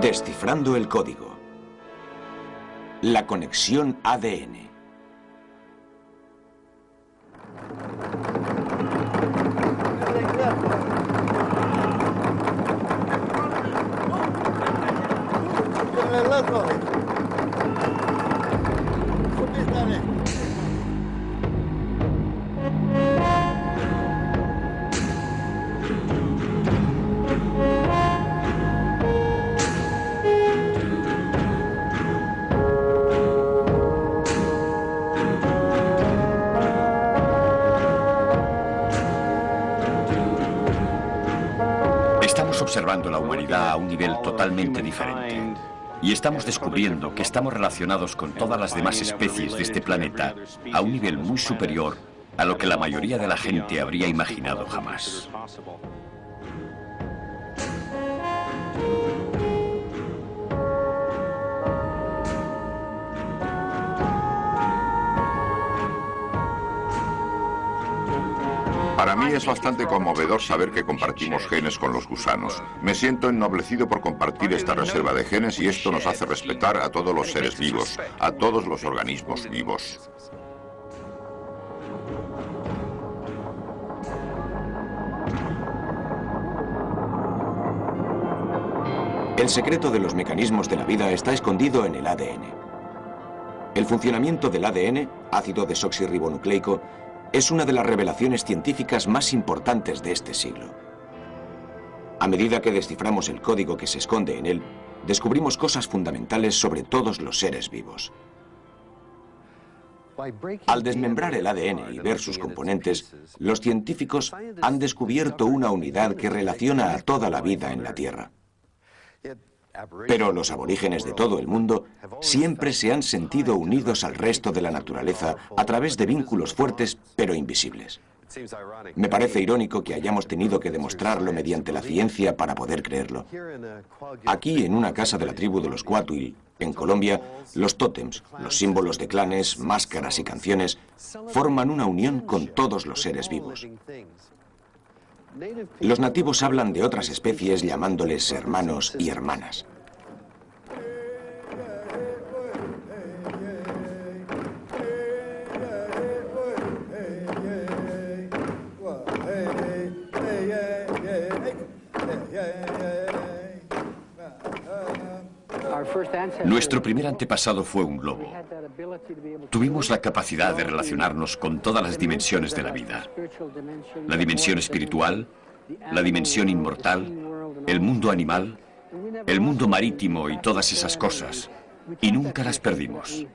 Descifrando el código. La conexión ADN. Estamos observando la humanidad a un nivel totalmente diferente. Y estamos descubriendo que estamos relacionados con todas las demás especies de este planeta a un nivel muy superior a lo que la mayoría de la gente habría imaginado jamás. Para mí es bastante conmovedor saber que compartimos genes con los gusanos. Me siento ennoblecido por compartir esta reserva de genes y esto nos hace respetar a todos los seres vivos, a todos los organismos vivos. El secreto de los mecanismos de la vida está escondido en el ADN. El funcionamiento del ADN, ácido desoxirribonucleico, es una de las revelaciones científicas más importantes de este siglo. A medida que desciframos el código que se esconde en él, descubrimos cosas fundamentales sobre todos los seres vivos. Al desmembrar el ADN y ver sus componentes, los científicos han descubierto una unidad que relaciona a toda la vida en la Tierra. Pero los aborígenes de todo el mundo siempre se han sentido unidos al resto de la naturaleza a través de vínculos fuertes pero invisibles. Me parece irónico que hayamos tenido que demostrarlo mediante la ciencia para poder creerlo. Aquí, en una casa de la tribu de los Cuatul, en Colombia, los tótems, los símbolos de clanes, máscaras y canciones, forman una unión con todos los seres vivos. Los nativos hablan de otras especies llamándoles hermanos y hermanas. Nuestro primer antepasado fue un lobo. Tuvimos la capacidad de relacionarnos con todas las dimensiones de la vida. La dimensión espiritual, la dimensión inmortal, el mundo animal, el mundo marítimo y todas esas cosas. Y nunca las perdimos.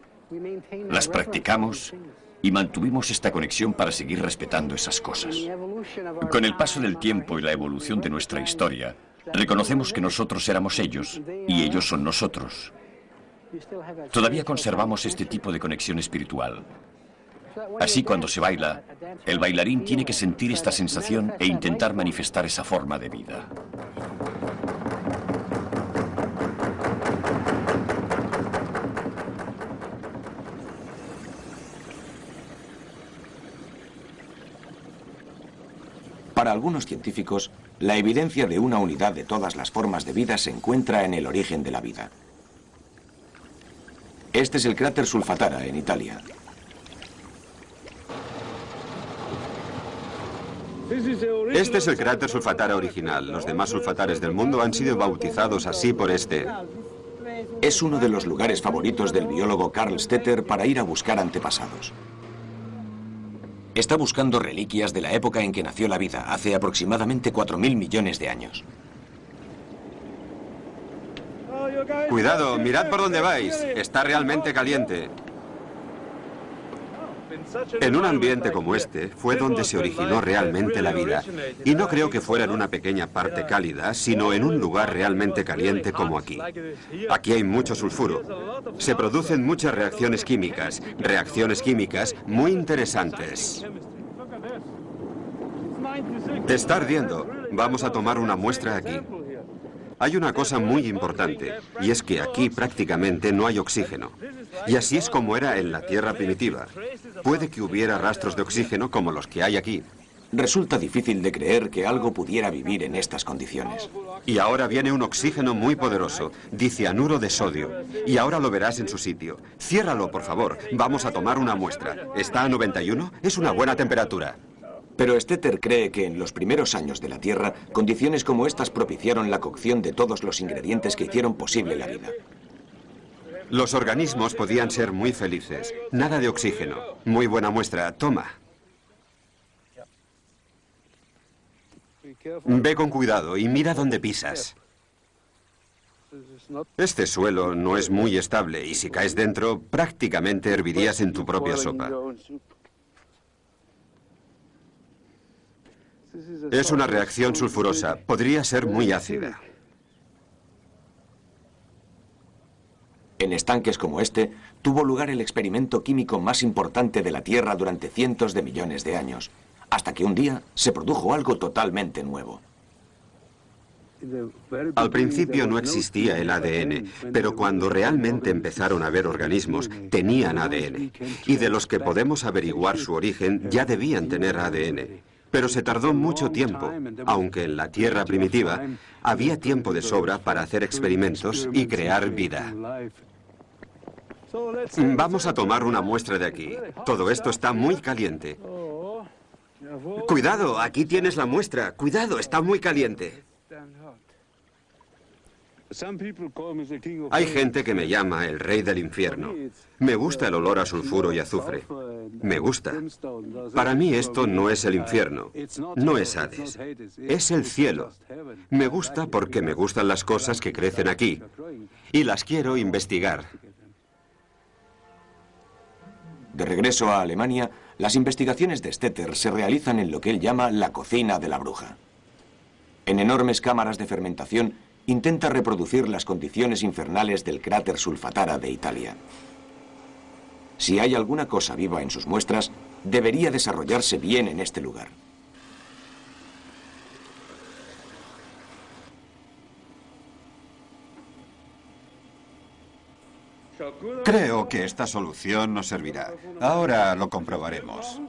Las practicamos y mantuvimos esta conexión para seguir respetando esas cosas. Con el paso del tiempo y la evolución de nuestra historia, reconocemos que nosotros éramos ellos y ellos son nosotros. Todavía conservamos este tipo de conexión espiritual. Así, cuando se baila, el bailarín tiene que sentir esta sensación e intentar manifestar esa forma de vida. Para algunos científicos, la evidencia de una unidad de todas las formas de vida se encuentra en el origen de la vida. Este es el cráter Solfatara, en Italia. Este es el cráter Solfatara original. Los demás sulfatares del mundo han sido bautizados así por este. Es uno de los lugares favoritos del biólogo Carl Stetter para ir a buscar antepasados. Está buscando reliquias de la época en que nació la vida, hace aproximadamente 4.000 millones de años. Cuidado, mirad por dónde vais. Está realmente caliente. En un ambiente como este fue donde se originó realmente la vida. Y no creo que fuera en una pequeña parte cálida, sino en un lugar realmente caliente como aquí. Aquí hay mucho sulfuro. Se producen muchas reacciones químicas muy interesantes. Te está ardiendo. Vamos a tomar una muestra aquí. Hay una cosa muy importante, y es que aquí prácticamente no hay oxígeno. Y así es como era en la Tierra primitiva. Puede que hubiera rastros de oxígeno como los que hay aquí, Resulta difícil de creer que algo pudiera vivir en estas condiciones. Y ahora viene un oxígeno muy poderoso, dicianuro de sodio. Y ahora lo verás en su sitio. Ciérralo, por favor. Vamos a tomar una muestra. ¿Está a 91? Es una buena temperatura. Pero Stetter cree que en los primeros años de la Tierra, condiciones como estas propiciaron la cocción de todos los ingredientes que hicieron posible la vida. Los organismos podían ser muy felices. Nada de oxígeno. Muy buena muestra. Toma. Ve con cuidado y mira dónde pisas. Este suelo no es muy estable y si caes dentro, prácticamente hervirías en tu propia sopa. Es una reacción sulfurosa. Podría ser muy ácida. En estanques como este, tuvo lugar el experimento químico más importante de la Tierra durante cientos de millones de años, hasta que un día se produjo algo totalmente nuevo. Al principio no existía el ADN, pero cuando realmente empezaron a haber organismos, tenían ADN. Y de los que podemos averiguar su origen, ya debían tener ADN. Pero se tardó mucho tiempo, aunque en la Tierra primitiva había tiempo de sobra para hacer experimentos y crear vida. Vamos a tomar una muestra de aquí. Todo esto está muy caliente. Cuidado, aquí tienes la muestra. Cuidado, está muy caliente. Hay gente que me llama el rey del infierno. Me gusta el olor a sulfuro y azufre. Me gusta. Para mí esto no es el infierno. No es Hades. Es el cielo. Me gusta porque me gustan las cosas que crecen aquí. Y las quiero investigar. De regreso a Alemania, las investigaciones de Stetter se realizan en lo que él llama la cocina de la bruja. En enormes cámaras de fermentación, intenta reproducir las condiciones infernales del cráter Sulfatara de Italia. Si hay alguna cosa viva en sus muestras, debería desarrollarse bien en este lugar. Creo que esta solución nos servirá. Ahora lo comprobaremos.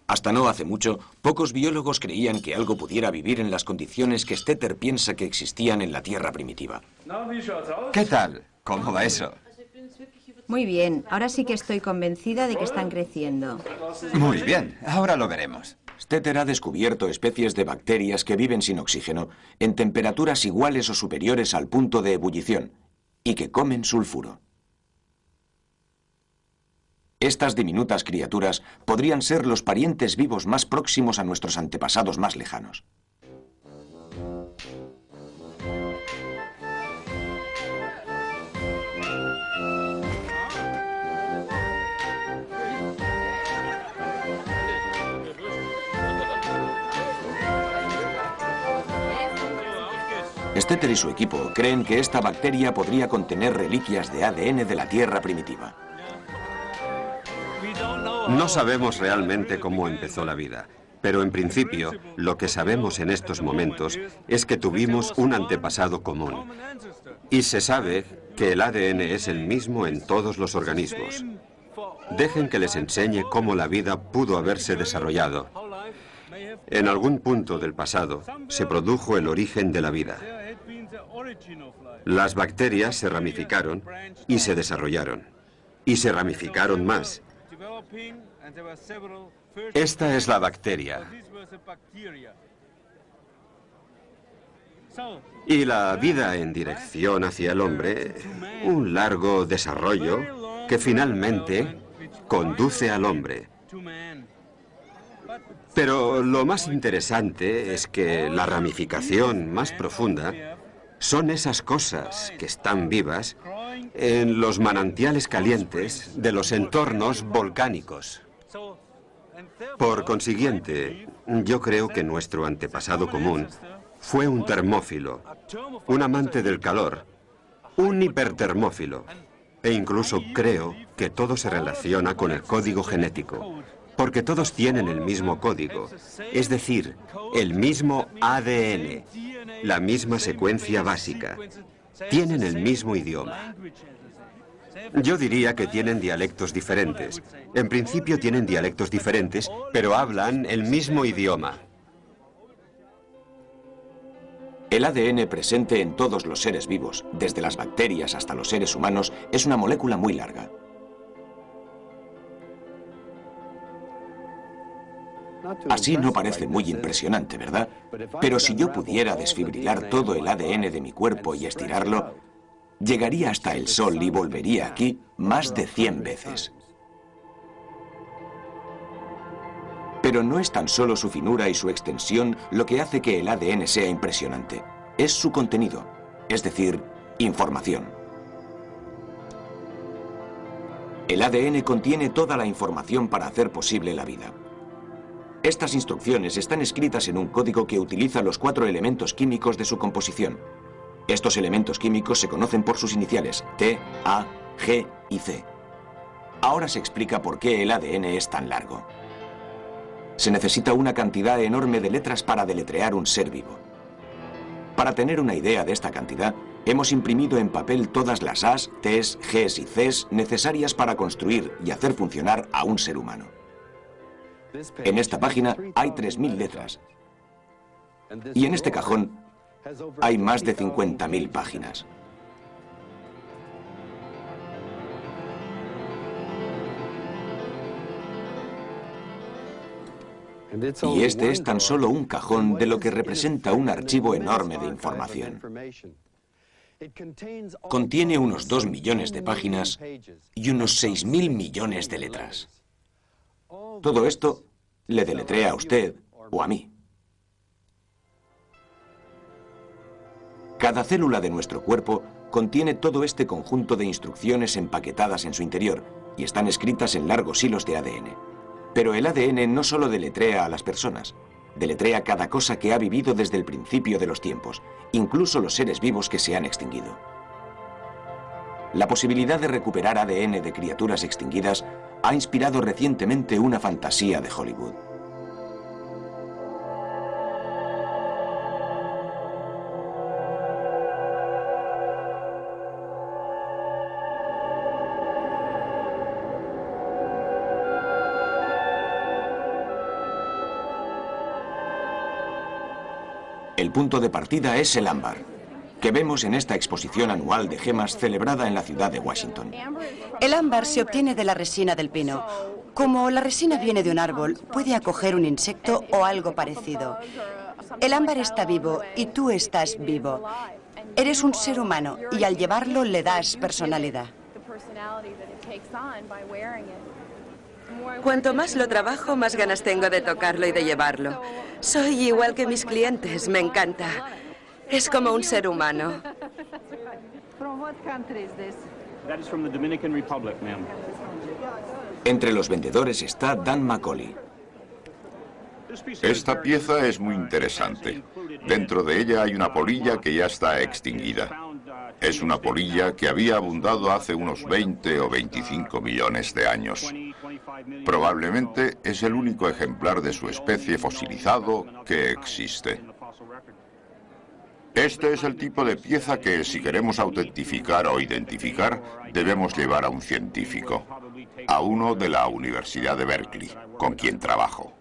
Hasta no hace mucho, pocos biólogos creían que algo pudiera vivir en las condiciones que Stetter piensa que existían en la Tierra primitiva. ¿Qué tal? ¿Cómo va eso? Muy bien, ahora sí que estoy convencida de que están creciendo. Muy bien, ahora lo veremos. Stetter ha descubierto especies de bacterias que viven sin oxígeno en temperaturas iguales o superiores al punto de ebullición y que comen sulfuro. Estas diminutas criaturas podrían ser los parientes vivos más próximos a nuestros antepasados más lejanos. Stetter y su equipo creen que esta bacteria podría contener reliquias de ADN de la Tierra primitiva. No sabemos realmente cómo empezó la vida, pero en principio lo que sabemos en estos momentos es que tuvimos un antepasado común. Y se sabe que el ADN es el mismo en todos los organismos. Dejen que les enseñe cómo la vida pudo haberse desarrollado. En algún punto del pasado se produjo el origen de la vida. Las bacterias se ramificaron y se desarrollaron. Y se ramificaron más. Esta es la bacteria. Y la vida en dirección hacia el hombre, un largo desarrollo que finalmente conduce al hombre. Pero lo más interesante es que la ramificación más profunda son esas cosas que están vivas en los manantiales calientes de los entornos volcánicos. Por consiguiente, yo creo que nuestro antepasado común fue un termófilo, un amante del calor, un hipertermófilo, e incluso creo que todo se relaciona con el código genético, porque todos tienen el mismo código, es decir, el mismo ADN, la misma secuencia básica, tienen el mismo idioma. Yo diría que tienen dialectos diferentes. En principio tienen dialectos diferentes, pero hablan el mismo idioma. El ADN presente en todos los seres vivos, desde las bacterias hasta los seres humanos, es una molécula muy larga. Así no parece muy impresionante, ¿verdad? Pero si yo pudiera desfibrilar todo el ADN de mi cuerpo y estirarlo, llegaría hasta el Sol y volvería aquí más de 100 veces. Pero no es tan solo su finura y su extensión lo que hace que el ADN sea impresionante. Es su contenido, es decir, información. El ADN contiene toda la información para hacer posible la vida. Estas instrucciones están escritas en un código que utiliza los 4 elementos químicos de su composición. Estos elementos químicos se conocen por sus iniciales, T, A, G y C. Ahora se explica por qué el ADN es tan largo. Se necesita una cantidad enorme de letras para deletrear un ser vivo. Para tener una idea de esta cantidad, hemos imprimido en papel todas las A's, T's, G's y C's necesarias para construir y hacer funcionar a un ser humano. En esta página hay 3000 letras. Y en este cajón hay más de 50.000 páginas. Y este es tan solo un cajón de lo que representa un archivo enorme de información. Contiene unos 2 millones de páginas y unos 6.000 millones de letras. Todo esto le deletrea a usted o a mí. Cada célula de nuestro cuerpo contiene todo este conjunto de instrucciones empaquetadas en su interior y están escritas en largos hilos de ADN. Pero el ADN no solo deletrea a las personas, deletrea cada cosa que ha vivido desde el principio de los tiempos, incluso los seres vivos que se han extinguido. La posibilidad de recuperar ADN de criaturas extinguidas ha inspirado recientemente una fantasía de Hollywood. El punto de partida es el ámbar, que vemos en esta exposición anual de gemas celebrada en la ciudad de Washington. El ámbar se obtiene de la resina del pino. Como la resina viene de un árbol, puede acoger un insecto o algo parecido. El ámbar está vivo y tú estás vivo. Eres un ser humano y al llevarlo le das personalidad. Cuanto más lo trabajo, más ganas tengo de tocarlo y de llevarlo. Soy igual que mis clientes, me encanta. Es como un ser humano. Entre los vendedores está Dan Macaulay. Esta pieza es muy interesante. Dentro de ella hay una polilla que ya está extinguida. Es una polilla que había abundado hace unos 20 o 25 millones de años. Probablemente es el único ejemplar de su especie fosilizado que existe. Este es el tipo de pieza que, si queremos autentificar o identificar, debemos llevar a un científico, a uno de la Universidad de Berkeley, con quien trabajo.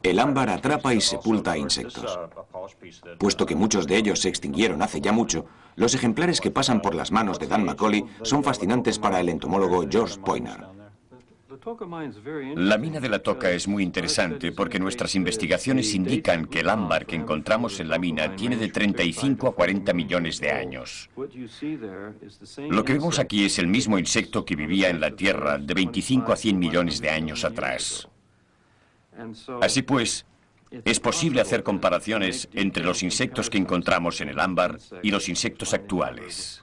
El ámbar atrapa y sepulta a insectos. Puesto que muchos de ellos se extinguieron hace ya mucho, los ejemplares que pasan por las manos de Dan Macaulay son fascinantes para el entomólogo George Poyner. La mina de la Toca es muy interesante porque nuestras investigaciones indican que el ámbar que encontramos en la mina tiene de 35 a 40 millones de años. Lo que vemos aquí es el mismo insecto que vivía en la Tierra de 25 a 100 millones de años atrás. Así pues, es posible hacer comparaciones entre los insectos que encontramos en el ámbar y los insectos actuales.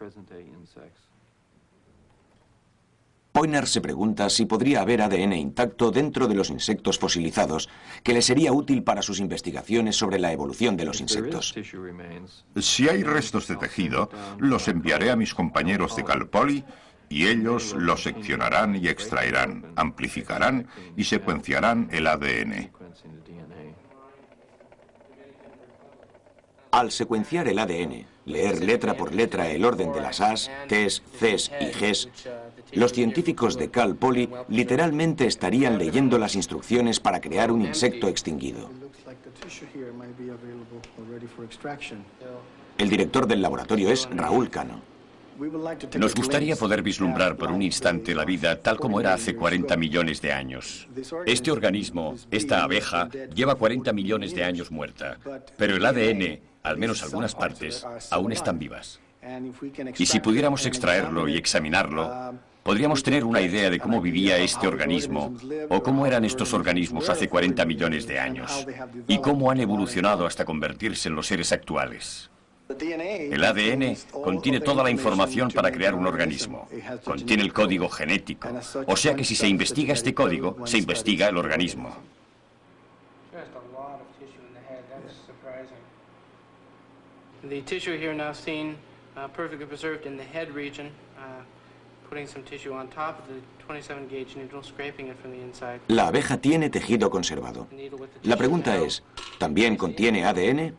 Poyner se pregunta si podría haber ADN intacto dentro de los insectos fosilizados que le sería útil para sus investigaciones sobre la evolución de los insectos. Si hay restos de tejido, los enviaré a mis compañeros de Cal Poly y ellos los seccionarán y extraerán, amplificarán y secuenciarán el ADN. Al secuenciar el ADN, leer letra por letra el orden de las A's, T's, C's y G's, los científicos de Cal Poly literalmente estarían leyendo las instrucciones para crear un insecto extinguido. El director del laboratorio es Raúl Cano. Nos gustaría poder vislumbrar por un instante la vida tal como era hace 40 millones de años. Este organismo, esta abeja, lleva 40 millones de años muerta, pero el ADN, al menos algunas partes, aún están vivas. Y si pudiéramos extraerlo y examinarlo, podríamos tener una idea de cómo vivía este organismo o cómo eran estos organismos hace 40 millones de años y cómo han evolucionado hasta convertirse en los seres actuales. El ADN contiene toda la información para crear un organismo. Contiene el código genético. O sea que si se investiga este código, se investiga el organismo. The tissue here now seen perfectly preserved in the head region, putting some tissue on top of the 27-gauge needle, scraping it from the inside. La abeja tiene tejido conservado. La pregunta es, ¿también contiene ADN?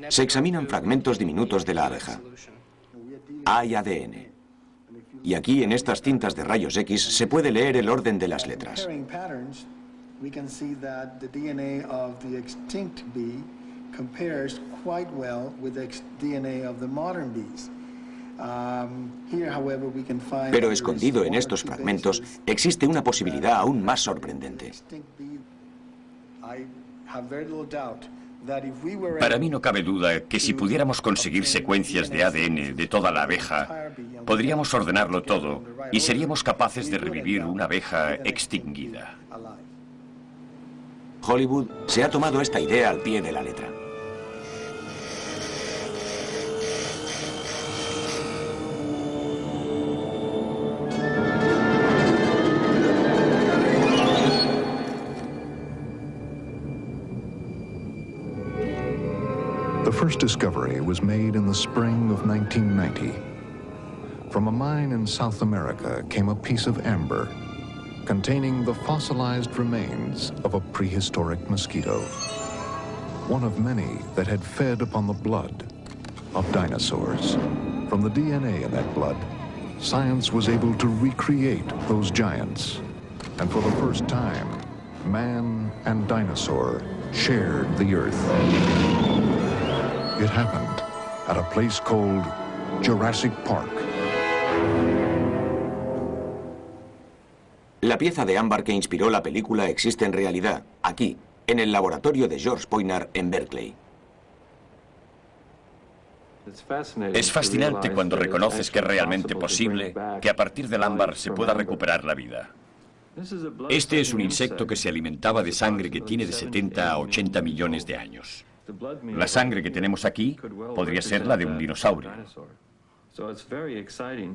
Se examinan fragmentos diminutos de la abeja. Hay ADN. Y aquí, en estas cintas de rayos X, se puede leer el orden de las letras. Pero escondido en estos fragmentos existe una posibilidad aún más sorprendente. Para mí no cabe duda que si pudiéramos conseguir secuencias de ADN de toda la abeja, podríamos ordenarlo todo y seríamos capaces de revivir una abeja extinguida. Hollywood se ha tomado esta idea al pie de la letra. The first discovery was made in the spring of 1990. From a mine in South America came a piece of amber containing the fossilized remains of a prehistoric mosquito, one of many that had fed upon the blood of dinosaurs. From the DNA in that blood, science was able to recreate those giants. And for the first time, man and dinosaur shared the earth. It happened at a place called Jurassic Park. La pieza de ámbar que inspiró la película existe en realidad, aquí, en el laboratorio de George Poinar en Berkeley. Es fascinante cuando reconoces que es realmente posible que a partir del ámbar se pueda recuperar la vida. Este es un insecto que se alimentaba de sangre que tiene de 70 a 80 millones de años. La sangre que tenemos aquí podría ser la de un dinosaurio.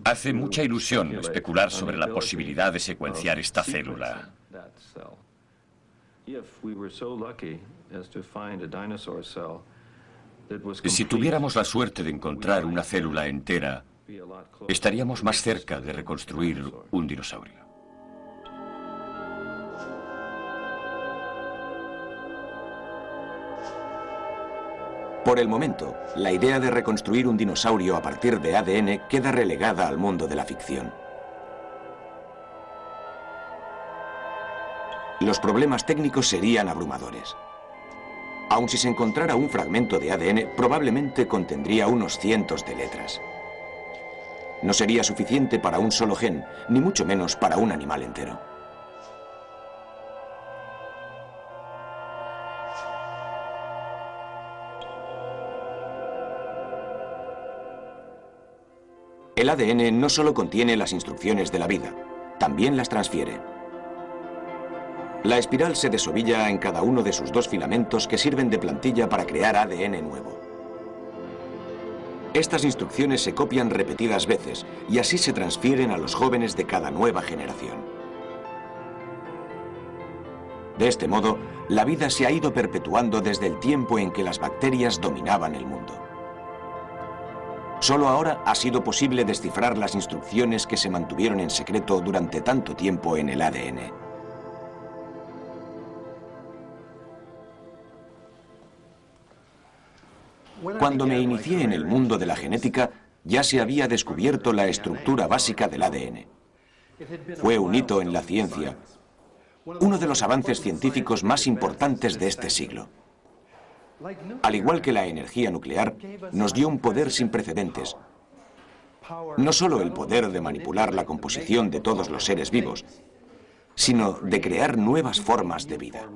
Hace mucha ilusión especular sobre la posibilidad de secuenciar esta célula. Si tuviéramos la suerte de encontrar una célula entera, estaríamos más cerca de reconstruir un dinosaurio. Por el momento, la idea de reconstruir un dinosaurio a partir de ADN queda relegada al mundo de la ficción. Los problemas técnicos serían abrumadores. Aun si se encontrara un fragmento de ADN, probablemente contendría unos cientos de letras. No sería suficiente para un solo gen, ni mucho menos para un animal entero. El ADN no solo contiene las instrucciones de la vida, también las transfiere. La espiral se desovilla en cada uno de sus dos filamentos que sirven de plantilla para crear ADN nuevo. Estas instrucciones se copian repetidas veces y así se transfieren a los jóvenes de cada nueva generación. De este modo, la vida se ha ido perpetuando desde el tiempo en que las bacterias dominaban el mundo. Solo ahora ha sido posible descifrar las instrucciones que se mantuvieron en secreto durante tanto tiempo en el ADN. Cuando me inicié en el mundo de la genética, ya se había descubierto la estructura básica del ADN. Fue un hito en la ciencia, uno de los avances científicos más importantes de este siglo. Al igual que la energía nuclear, nos dio un poder sin precedentes. No solo el poder de manipular la composición de todos los seres vivos, sino de crear nuevas formas de vida.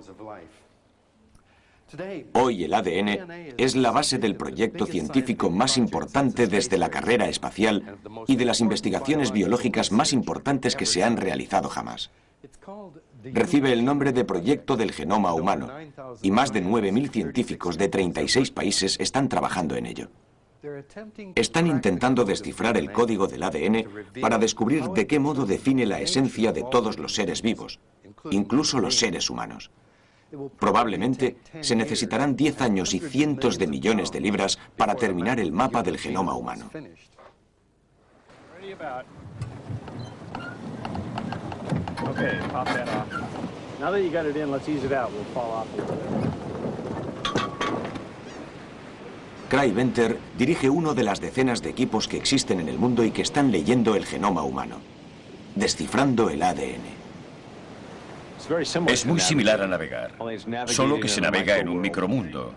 Hoy el ADN es la base del proyecto científico más importante desde la carrera espacial y de las investigaciones biológicas más importantes que se han realizado jamás. Recibe el nombre de Proyecto del Genoma Humano y más de 9.000 científicos de 36 países están trabajando en ello. Están intentando descifrar el código del ADN para descubrir de qué modo define la esencia de todos los seres vivos, incluso los seres humanos. Probablemente se necesitarán 10 años y cientos de millones de libras para terminar el mapa del genoma humano. Okay, pop that off. Now that you got it in, let's ease it out. We'll fall off a little bit. Craig Venter dirige uno de las decenas de equipos que existen en el mundo y que están leyendo el genoma humano, descifrando el ADN. Es muy similar a navegar, solo que se navega en un micromundo.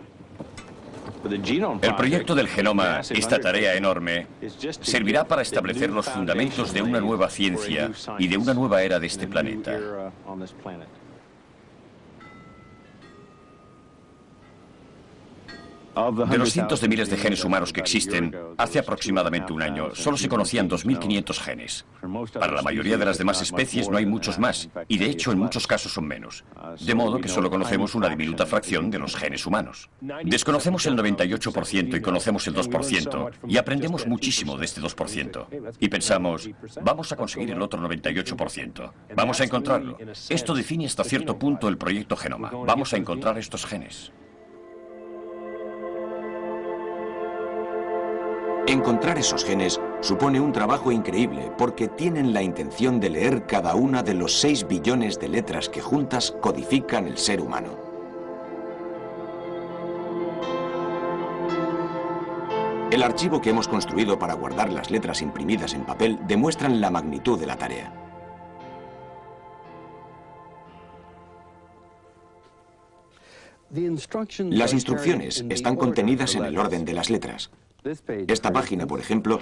El proyecto del genoma, esta tarea enorme, servirá para establecer los fundamentos de una nueva ciencia y de una nueva era de este planeta. De los cientos de miles de genes humanos que existen, hace aproximadamente un año solo se conocían 2.500 genes. Para la mayoría de las demás especies no hay muchos más, y de hecho en muchos casos son menos. De modo que solo conocemos una diminuta fracción de los genes humanos. Desconocemos el 98% y conocemos el 2%, y aprendemos muchísimo de este 2%. Y pensamos, vamos a conseguir el otro 98%. Vamos a encontrarlo. Esto define hasta cierto punto el proyecto Genoma. Vamos a encontrar estos genes. Encontrar esos genes supone un trabajo increíble porque tienen la intención de leer cada una de los 6 billones de letras que juntas codifican el ser humano. El archivo que hemos construido para guardar las letras imprimidas en papel demuestran la magnitud de la tarea. Las instrucciones están contenidas en el orden de las letras. Esta página, por ejemplo,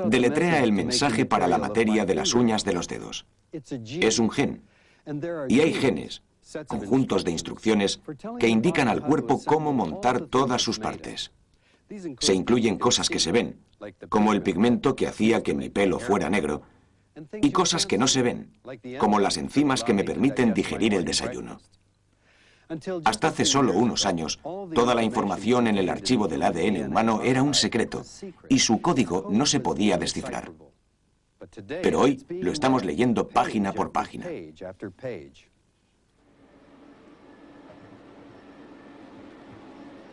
deletrea el mensaje para la materia de las uñas de los dedos. Es un gen. Y hay genes, conjuntos de instrucciones, que indican al cuerpo cómo montar todas sus partes. Se incluyen cosas que se ven, como el pigmento que hacía que mi pelo fuera negro, y cosas que no se ven, como las enzimas que me permiten digerir el desayuno. Hasta hace solo unos años, toda la información en el archivo del ADN humano era un secreto y su código no se podía descifrar. Pero hoy lo estamos leyendo página por página.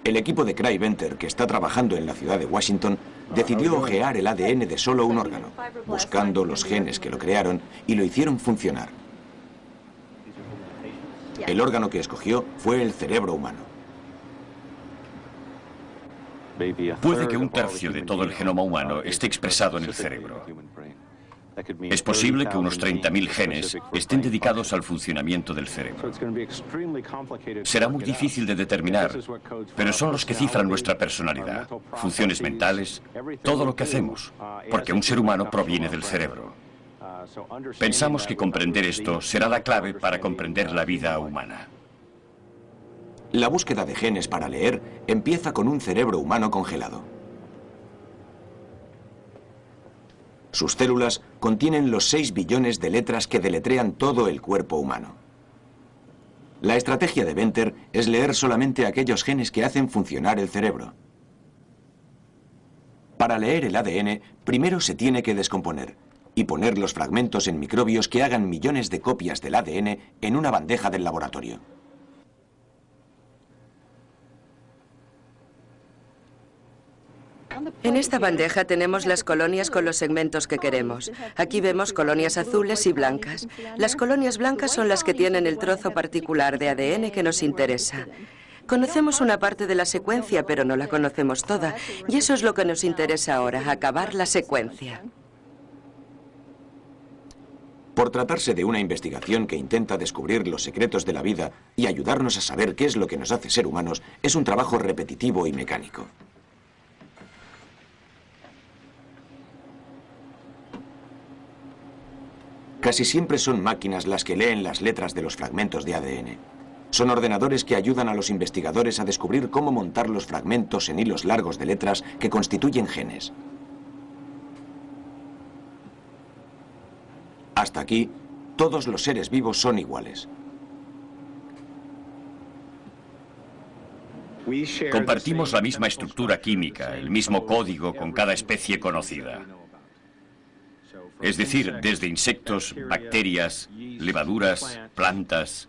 El equipo de Craig Venter, que está trabajando en la ciudad de Washington, decidió ojear el ADN de solo un órgano, buscando los genes que lo crearon y lo hicieron funcionar. El órgano que escogió fue el cerebro humano. Puede que un tercio de todo el genoma humano esté expresado en el cerebro. Es posible que unos 30.000 genes estén dedicados al funcionamiento del cerebro. Será muy difícil de determinar, pero son los que cifran nuestra personalidad, funciones mentales, todo lo que hacemos, porque un ser humano proviene del cerebro. Pensamos que comprender esto será la clave para comprender la vida humana. La búsqueda de genes para leer empieza con un cerebro humano congelado. Sus células contienen los 6 billones de letras que deletrean todo el cuerpo humano. La estrategia de Venter es leer solamente aquellos genes que hacen funcionar el cerebro. Para leer el ADN, primero se tiene que descomponer y poner los fragmentos en microbios que hagan millones de copias del ADN en una bandeja del laboratorio. En esta bandeja tenemos las colonias con los segmentos que queremos. Aquí vemos colonias azules y blancas. Las colonias blancas son las que tienen el trozo particular de ADN que nos interesa. Conocemos una parte de la secuencia, pero no la conocemos toda. Y eso es lo que nos interesa ahora, acabar la secuencia. Por tratarse de una investigación que intenta descubrir los secretos de la vida y ayudarnos a saber qué es lo que nos hace ser humanos, es un trabajo repetitivo y mecánico. Casi siempre son máquinas las que leen las letras de los fragmentos de ADN. Son ordenadores que ayudan a los investigadores a descubrir cómo montar los fragmentos en hilos largos de letras que constituyen genes. Hasta aquí, todos los seres vivos son iguales. Compartimos la misma estructura química, el mismo código con cada especie conocida. Es decir, desde insectos, bacterias, levaduras, plantas.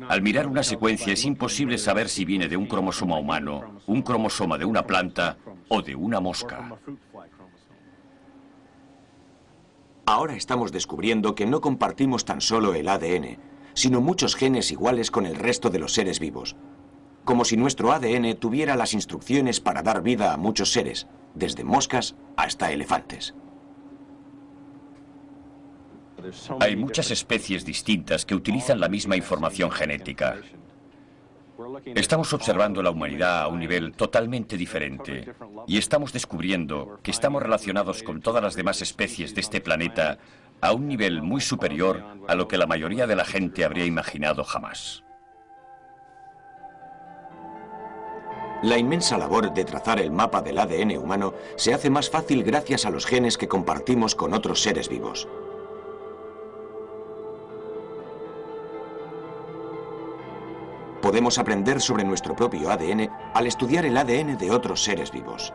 Al mirar una secuencia es imposible saber si viene de un cromosoma humano, un cromosoma de una planta o de una mosca. Ahora estamos descubriendo que no compartimos tan solo el ADN, sino muchos genes iguales con el resto de los seres vivos. Como si nuestro ADN tuviera las instrucciones para dar vida a muchos seres, desde moscas hasta elefantes. Hay muchas especies distintas que utilizan la misma información genética. Estamos observando la humanidad a un nivel totalmente diferente y estamos descubriendo que estamos relacionados con todas las demás especies de este planeta a un nivel muy superior a lo que la mayoría de la gente habría imaginado jamás. La inmensa labor de trazar el mapa del ADN humano se hace más fácil gracias a los genes que compartimos con otros seres vivos. Podemos aprender sobre nuestro propio ADN al estudiar el ADN de otros seres vivos.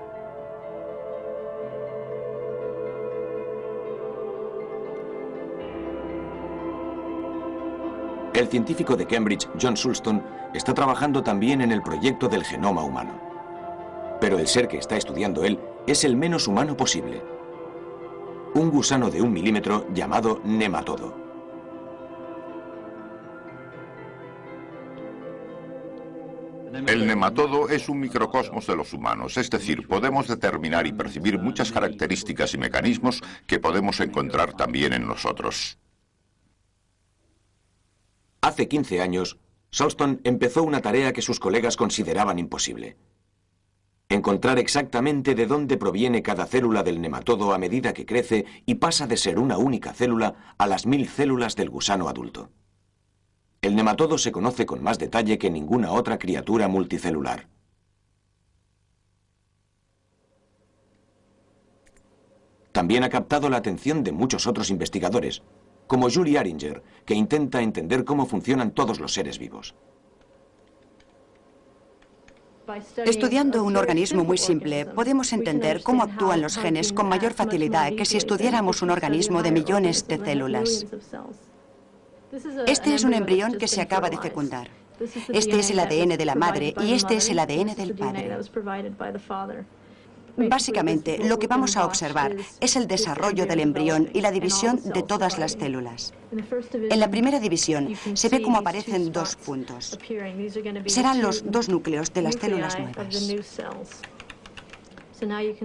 El científico de Cambridge, John Sulston, está trabajando también en el proyecto del genoma humano. Pero el ser que está estudiando él es el menos humano posible. Un gusano de 1 milímetro llamado nematodo. El nematodo es un microcosmos de los humanos, es decir, podemos determinar y percibir muchas características y mecanismos que podemos encontrar también en nosotros. Hace 15 años, Sulston empezó una tarea que sus colegas consideraban imposible. Encontrar exactamente de dónde proviene cada célula del nematodo a medida que crece y pasa de ser una única célula a las 1000 células del gusano adulto. El nematodo se conoce con más detalle que ninguna otra criatura multicelular. También ha captado la atención de muchos otros investigadores, como Julie Aringer, que intenta entender cómo funcionan todos los seres vivos. Estudiando un organismo muy simple, podemos entender cómo actúan los genes con mayor facilidad que si estudiáramos un organismo de millones de células. Este es un embrión que se acaba de fecundar. Este es el ADN de la madre y este es el ADN del padre. Básicamente, lo que vamos a observar es el desarrollo del embrión y la división de todas las células. En la primera división se ve cómo aparecen 2 puntos. Serán los 2 núcleos de las células nuevas.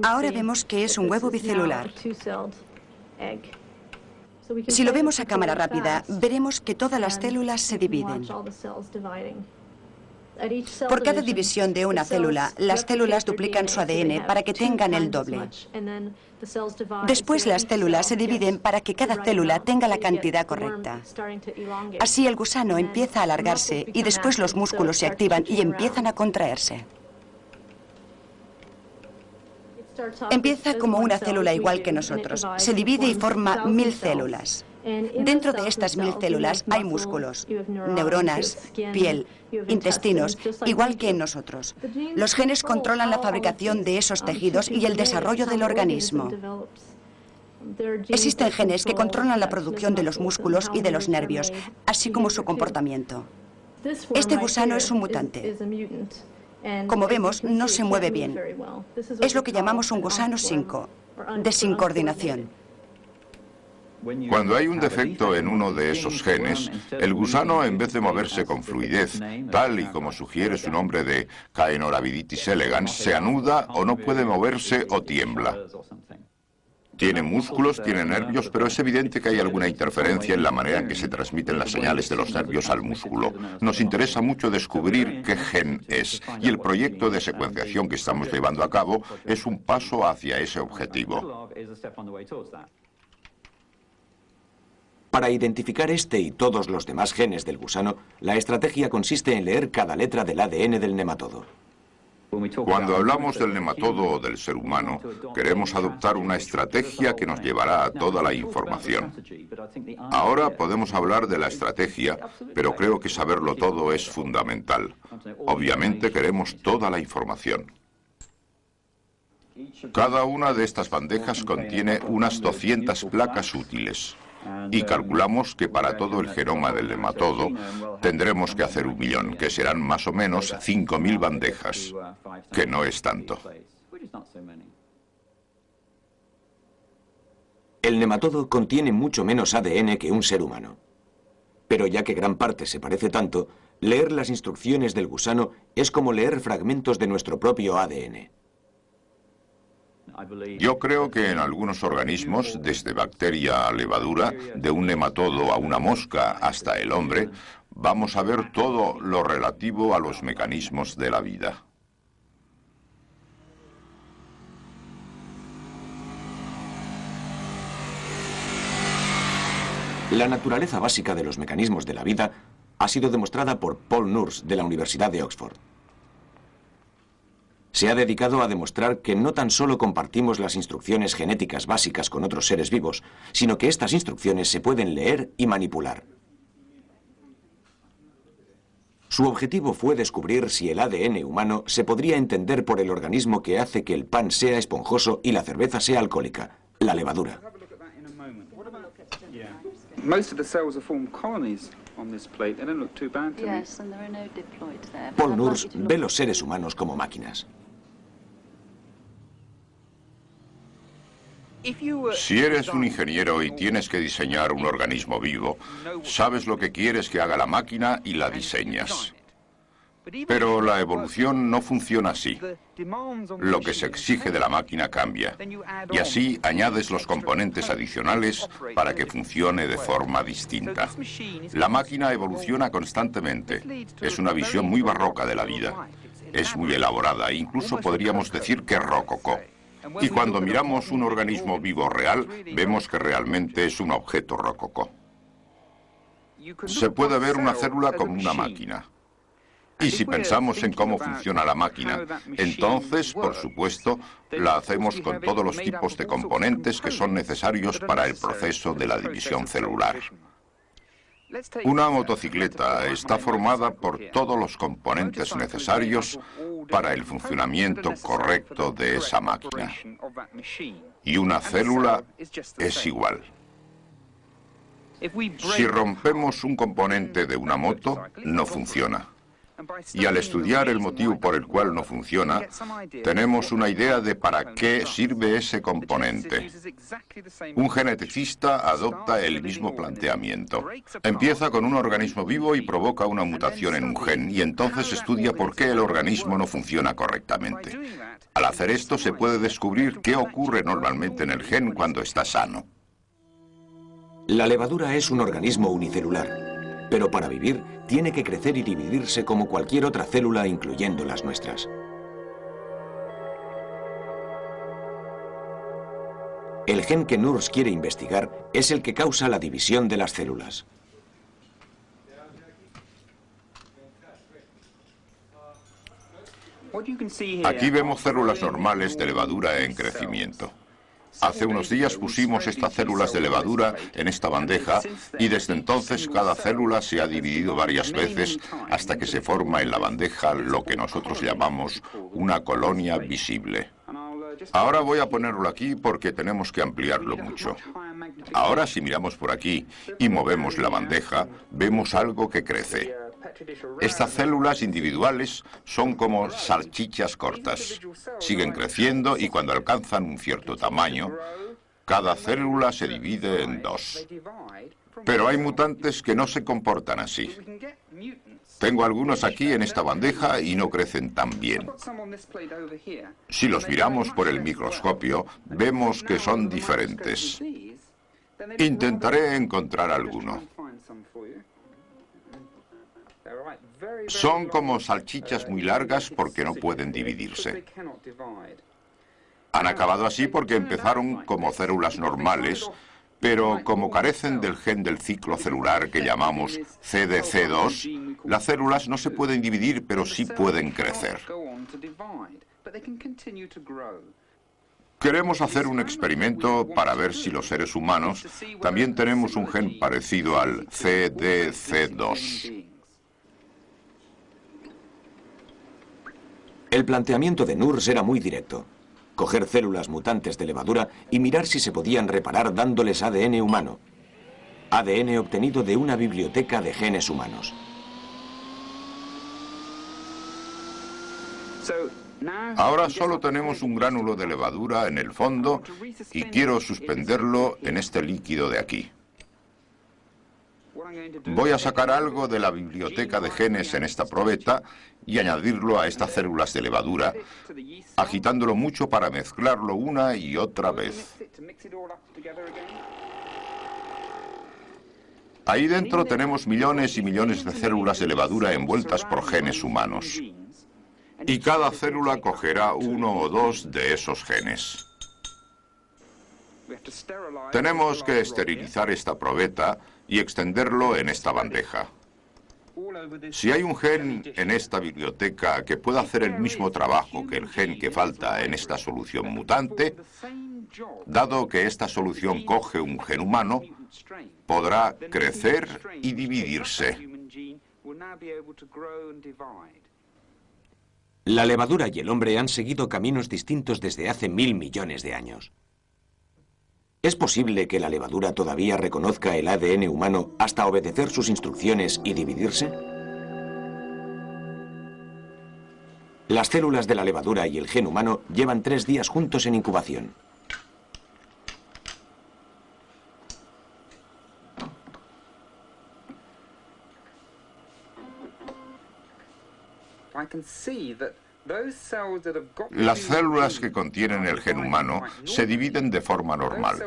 Ahora vemos que es un huevo bicelular. Si lo vemos a cámara rápida, veremos que todas las células se dividen. Por cada división de una célula, las células duplican su ADN para que tengan el doble. Después las células se dividen para que cada célula tenga la cantidad correcta. Así el gusano empieza a alargarse y después los músculos se activan y empiezan a contraerse. Empieza como una célula igual que nosotros. Se divide y forma 1000 células. Dentro de estas 1000 células hay músculos, neuronas, piel, intestinos, igual que en nosotros. Los genes controlan la fabricación de esos tejidos y el desarrollo del organismo. Existen genes que controlan la producción de los músculos y de los nervios, así como su comportamiento. Este gusano es un mutante. Como vemos, no se mueve bien. Es lo que llamamos un gusano sinco, de sin coordinación. Cuando hay un defecto en uno de esos genes, el gusano, en vez de moverse con fluidez, tal y como sugiere su nombre de Caenorhabditis elegans, se anuda o no puede moverse o tiembla. Tiene músculos, tiene nervios, pero es evidente que hay alguna interferencia en la manera en que se transmiten las señales de los nervios al músculo. Nos interesa mucho descubrir qué gen es, y el proyecto de secuenciación que estamos llevando a cabo es un paso hacia ese objetivo. Para identificar este y todos los demás genes del gusano, la estrategia consiste en leer cada letra del ADN del nematodo. Cuando hablamos del nematodo o del ser humano, queremos adoptar una estrategia que nos llevará a toda la información. Ahora podemos hablar de la estrategia, pero creo que saberlo todo es fundamental. Obviamente queremos toda la información. Cada una de estas bandejas contiene unas 200 placas útiles. Y calculamos que para todo el genoma del nematodo tendremos que hacer 1.000.000, que serán más o menos 5.000 bandejas, que no es tanto. El nematodo contiene mucho menos ADN que un ser humano. Pero ya que gran parte se parece tanto, leer las instrucciones del gusano es como leer fragmentos de nuestro propio ADN. Yo creo que en algunos organismos, desde bacteria a levadura, de un nematodo a una mosca hasta el hombre, vamos a ver todo lo relativo a los mecanismos de la vida. La naturaleza básica de los mecanismos de la vida ha sido demostrada por Paul Nurse de la Universidad de Oxford. Se ha dedicado a demostrar que no tan solo compartimos las instrucciones genéticas básicas con otros seres vivos, sino que estas instrucciones se pueden leer y manipular. Su objetivo fue descubrir si el ADN humano se podría entender por el organismo que hace que el pan sea esponjoso y la cerveza sea alcohólica, la levadura. Paul Nurse ve los seres humanos como máquinas. Si eres un ingeniero y tienes que diseñar un organismo vivo, sabes lo que quieres que haga la máquina y la diseñas. Pero la evolución no funciona así. Lo que se exige de la máquina cambia. Y así añades los componentes adicionales para que funcione de forma distinta. La máquina evoluciona constantemente. Es una visión muy barroca de la vida. Es muy elaborada, incluso podríamos decir que rococó. Y cuando miramos un organismo vivo real, vemos que realmente es un objeto rococó. Se puede ver una célula como una máquina. Y si pensamos en cómo funciona la máquina, entonces, por supuesto, la hacemos con todos los tipos de componentes que son necesarios para el proceso de la división celular. Una motocicleta está formada por todos los componentes necesarios para el funcionamiento correcto de esa máquina. Y una célula es igual. Si rompemos un componente de una moto, no funciona. Y al estudiar el motivo por el cual no funciona, tenemos una idea de para qué sirve ese componente. Un geneticista adopta el mismo planteamiento. Empieza con un organismo vivo y provoca una mutación en un gen, y entonces estudia por qué el organismo no funciona correctamente. Al hacer esto se puede descubrir qué ocurre normalmente en el gen cuando está sano. La levadura es un organismo unicelular. Pero para vivir, tiene que crecer y dividirse como cualquier otra célula, incluyendo las nuestras. El gen que Nurse quiere investigar es el que causa la división de las células. Aquí vemos células normales de levadura en crecimiento. Hace unos días pusimos estas células de levadura en esta bandeja y desde entonces cada célula se ha dividido varias veces hasta que se forma en la bandeja lo que nosotros llamamos una colonia visible. Ahora voy a ponerlo aquí porque tenemos que ampliarlo mucho. Ahora si miramos por aquí y movemos la bandeja, vemos algo que crece. Estas células individuales son como salchichas cortas. Siguen creciendo y cuando alcanzan un cierto tamaño, Cada célula se divide en dos. Pero hay mutantes que no se comportan así. Tengo algunos aquí en esta bandeja y no crecen tan bien. Si los miramos por el microscopio, vemos que son diferentes. Intentaré encontrar alguno. Son como salchichas muy largas porque no pueden dividirse. Han acabado así porque empezaron como células normales, pero como carecen del gen del ciclo celular que llamamos CDC2, las células no se pueden dividir, pero sí pueden crecer. Queremos hacer un experimento para ver si los seres humanos también tenemos un gen parecido al CDC2. El planteamiento de Nurs era muy directo. Coger células mutantes de levadura y mirar si se podían reparar dándoles ADN humano. ADN obtenido de una biblioteca de genes humanos. Ahora solo tenemos un gránulo de levadura en el fondo y quiero suspenderlo en este líquido de aquí. Voy a sacar algo de la biblioteca de genes en esta probeta y añadirlo a estas células de levadura, agitándolo mucho para mezclarlo una y otra vez. Ahí dentro tenemos millones y millones de células de levadura envueltas por genes humanos. Y cada célula cogerá uno o dos de esos genes. Tenemos que esterilizar esta probeta y extenderlo en esta bandeja. Si hay un gen en esta biblioteca que pueda hacer el mismo trabajo que el gen que falta en esta solución mutante, dado que esta solución coge un gen humano, podrá crecer y dividirse. La levadura y el hombre han seguido caminos distintos desde hace 1000 millones de años. ¿Es posible que la levadura todavía reconozca el ADN humano hasta obedecer sus instrucciones y dividirse? Las células de la levadura y el gen humano llevan 3 días juntos en incubación. Las células que contienen el gen humano se dividen de forma normal,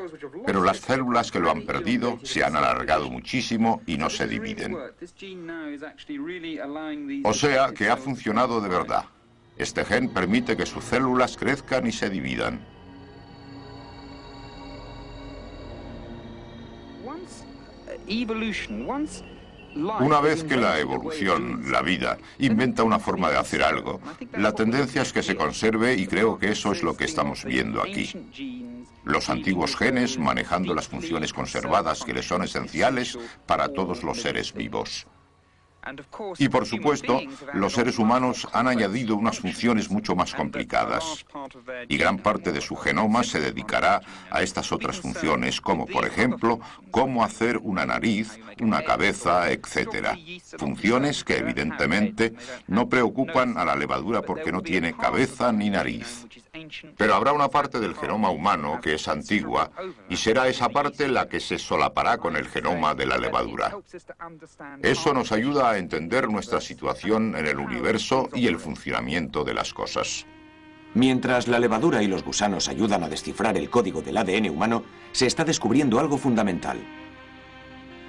pero las células que lo han perdido se han alargado muchísimo y no se dividen. O sea que ha funcionado de verdad. Este gen permite que sus células crezcan y se dividan. Una vez que la evolución, la vida, inventa una forma de hacer algo, la tendencia es que se conserve y creo que eso es lo que estamos viendo aquí. Los antiguos genes manejando las funciones conservadas que les son esenciales para todos los seres vivos. Y por supuesto, los seres humanos han añadido unas funciones mucho más complicadas. Y gran parte de su genoma se dedicará a estas otras funciones, como por ejemplo, cómo hacer una nariz, una cabeza, etc. Funciones que evidentemente no preocupan a la levadura porque no tiene cabeza ni nariz. Pero habrá una parte del genoma humano que es antigua y será esa parte la que se solapará con el genoma de la levadura. Eso nos ayuda a entender nuestra situación en el universo y el funcionamiento de las cosas. Mientras la levadura y los gusanos ayudan a descifrar el código del ADN humano, se está descubriendo algo fundamental.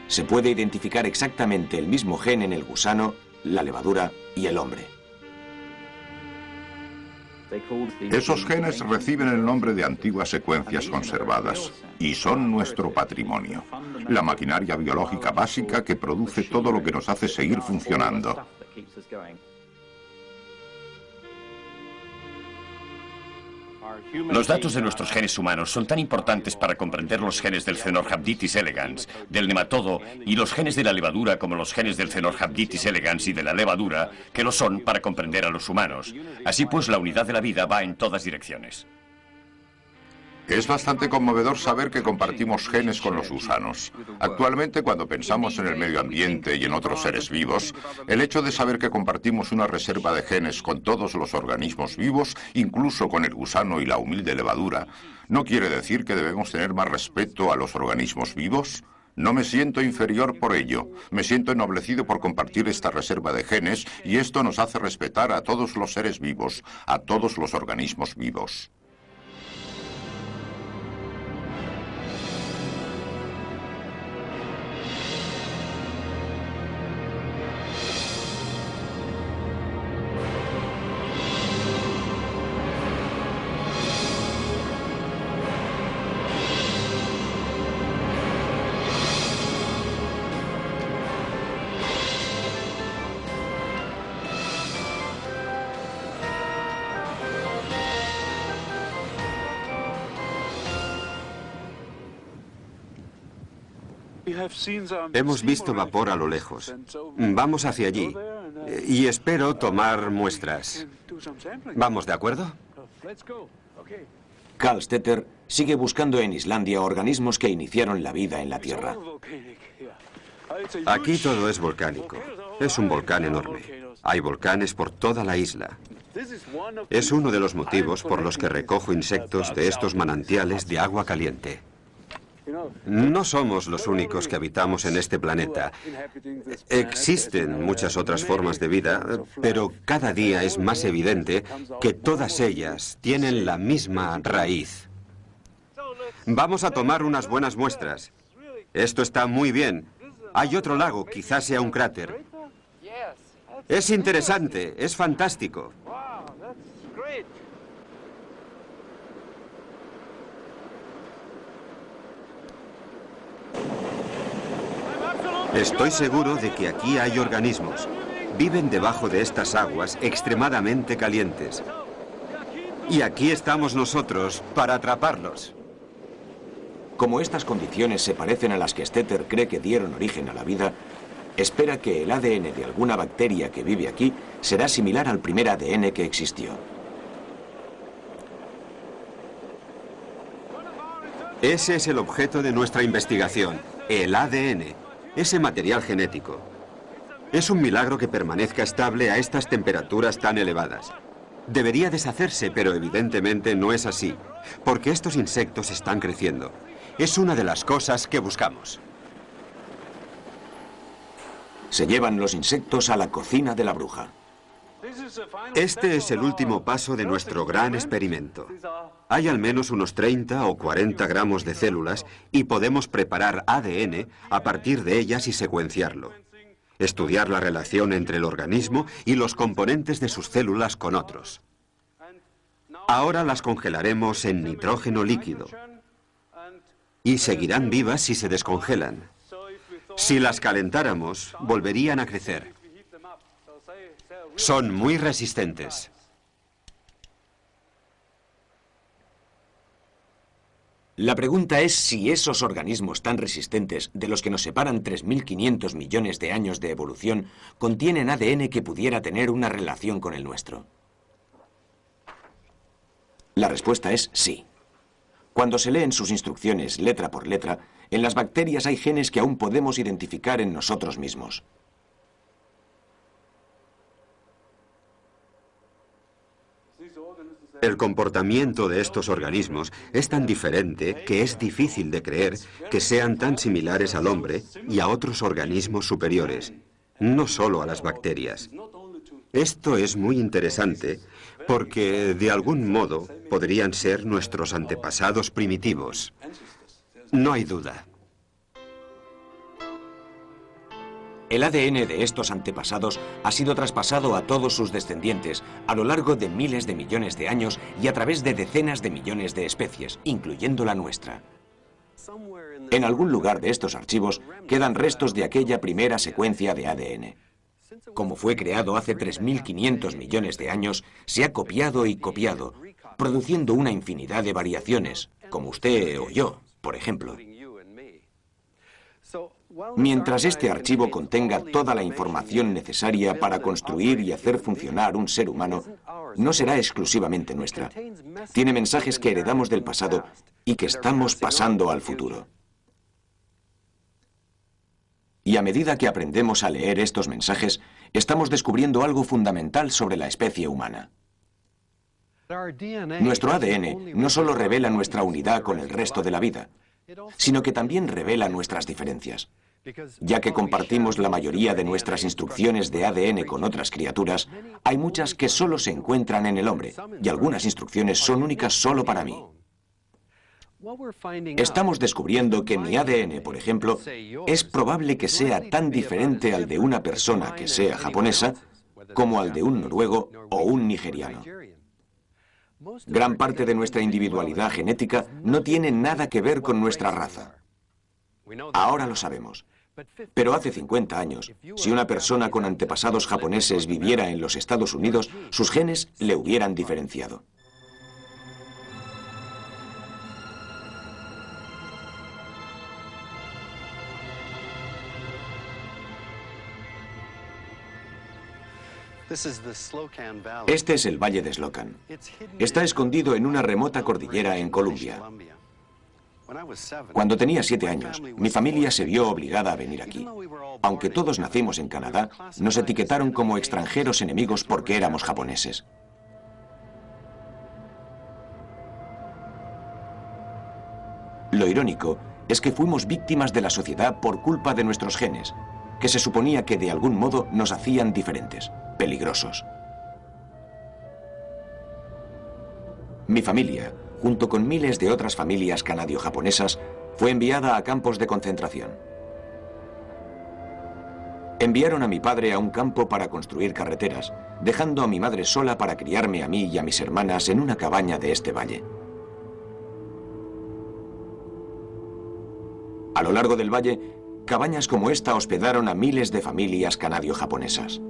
Se puede identificar exactamente el mismo gen en el gusano, la levadura y el hombre. Esos genes reciben el nombre de antiguas secuencias conservadas y son nuestro patrimonio, la maquinaria biológica básica que produce todo lo que nos hace seguir funcionando. Los datos de nuestros genes humanos son tan importantes para comprender los genes del Caenorhabditis elegans, del nematodo y los genes de la levadura como los genes del Caenorhabditis elegans y de la levadura, que lo son para comprender a los humanos. Así pues, la unidad de la vida va en todas direcciones. Es bastante conmovedor saber que compartimos genes con los gusanos. Actualmente, cuando pensamos en el medio ambiente y en otros seres vivos, el hecho de saber que compartimos una reserva de genes con todos los organismos vivos, incluso con el gusano y la humilde levadura, ¿no quiere decir que debemos tener más respeto a los organismos vivos? No me siento inferior por ello. Me siento ennoblecido por compartir esta reserva de genes y esto nos hace respetar a todos los seres vivos, a todos los organismos vivos. Hemos visto vapor a lo lejos. Vamos hacia allí y espero tomar muestras. ¿Vamos de acuerdo? Carl Stetter sigue buscando en Islandia organismos que iniciaron la vida en la Tierra. Aquí todo es volcánico. Es un volcán enorme. Hay volcanes por toda la isla. Es uno de los motivos por los que recojo insectos de estos manantiales de agua caliente. No somos los únicos que habitamos en este planeta. Existen muchas otras formas de vida, pero cada día es más evidente que todas ellas tienen la misma raíz. Vamos a tomar unas buenas muestras. Esto está muy bien. Hay otro lago, quizás sea un cráter. Es interesante, es fantástico. Estoy seguro de que aquí hay organismos. Viven debajo de estas aguas extremadamente calientes. Y aquí estamos nosotros para atraparlos. Como estas condiciones se parecen a las que Stetter cree que dieron origen a la vida, espera que el ADN de alguna bacteria que vive aquí será similar al primer ADN que existió. Ese es el objeto de nuestra investigación, el ADN. Ese material genético. Es un milagro que permanezca estable a estas temperaturas tan elevadas. Debería deshacerse, pero evidentemente no es así, porque estos insectos están creciendo. Es una de las cosas que buscamos. Se llevan los insectos a la cocina de la bruja. Este es el último paso de nuestro gran experimento. Hay al menos unos 30 o 40 gramos de células y podemos preparar ADN a partir de ellas y secuenciarlo. Estudiar la relación entre el organismo y los componentes de sus células con otros. Ahora las congelaremos en nitrógeno líquido y seguirán vivas si se descongelan. Si las calentáramos, volverían a crecer. Son muy resistentes. La pregunta es si esos organismos tan resistentes, de los que nos separan 3.500 millones de años de evolución, contienen ADN que pudiera tener una relación con el nuestro. La respuesta es sí. Cuando se leen sus instrucciones letra por letra, en las bacterias hay genes que aún podemos identificar en nosotros mismos. El comportamiento de estos organismos es tan diferente que es difícil de creer que sean tan similares al hombre y a otros organismos superiores, no solo a las bacterias. Esto es muy interesante porque, de algún modo, podrían ser nuestros antepasados primitivos. No hay duda. El ADN de estos antepasados ha sido traspasado a todos sus descendientes a lo largo de miles de millones de años y a través de decenas de millones de especies, incluyendo la nuestra. En algún lugar de estos archivos quedan restos de aquella primera secuencia de ADN. Como fue creado hace 3.500 millones de años, se ha copiado y copiado, produciendo una infinidad de variaciones, como usted o yo, por ejemplo. Mientras este archivo contenga toda la información necesaria para construir y hacer funcionar un ser humano, no será exclusivamente nuestra. Tiene mensajes que heredamos del pasado y que estamos pasando al futuro. Y a medida que aprendemos a leer estos mensajes, estamos descubriendo algo fundamental sobre la especie humana. Nuestro ADN no solo revela nuestra unidad con el resto de la vida, sino que también revela nuestras diferencias. Ya que compartimos la mayoría de nuestras instrucciones de ADN con otras criaturas, hay muchas que solo se encuentran en el hombre, y algunas instrucciones son únicas solo para mí. Estamos descubriendo que mi ADN, por ejemplo, es probable que sea tan diferente al de una persona que sea japonesa como al de un noruego o un nigeriano. Gran parte de nuestra individualidad genética no tiene nada que ver con nuestra raza. Ahora lo sabemos. Pero hace 50 años, si una persona con antepasados japoneses viviera en los Estados Unidos, sus genes le hubieran diferenciado. Este es el Valle de Slocan. Está escondido en una remota cordillera en Colombia. Cuando tenía 7 años, mi familia se vio obligada a venir aquí. Aunque todos nacimos en Canadá, nos etiquetaron como extranjeros enemigos porque éramos japoneses. Lo irónico es que fuimos víctimas de la sociedad por culpa de nuestros genes, que se suponía que de algún modo nos hacían diferentes, peligrosos. Mi familia, junto con miles de otras familias canadio-japonesas, fue enviada a campos de concentración. Enviaron a mi padre a un campo para construir carreteras, dejando a mi madre sola para criarme a mí y a mis hermanas en una cabaña de este valle. A lo largo del valle, cabañas como esta hospedaron a miles de familias canadio-japonesas.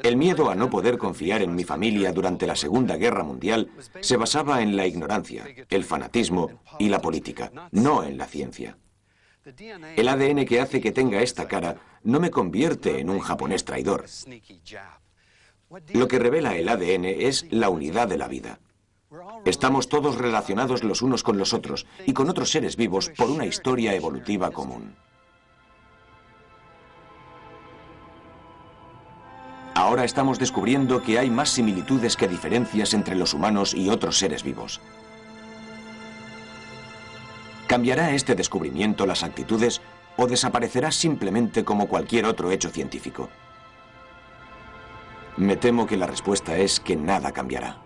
El miedo a no poder confiar en mi familia durante la Segunda Guerra Mundial se basaba en la ignorancia, el fanatismo y la política, no en la ciencia. El ADN que hace que tenga esta cara no me convierte en un japonés traidor. Lo que revela el ADN es la unidad de la vida. Estamos todos relacionados los unos con los otros y con otros seres vivos por una historia evolutiva común. Ahora estamos descubriendo que hay más similitudes que diferencias entre los humanos y otros seres vivos. ¿Cambiará este descubrimiento las actitudes o desaparecerá simplemente como cualquier otro hecho científico? Me temo que la respuesta es que nada cambiará.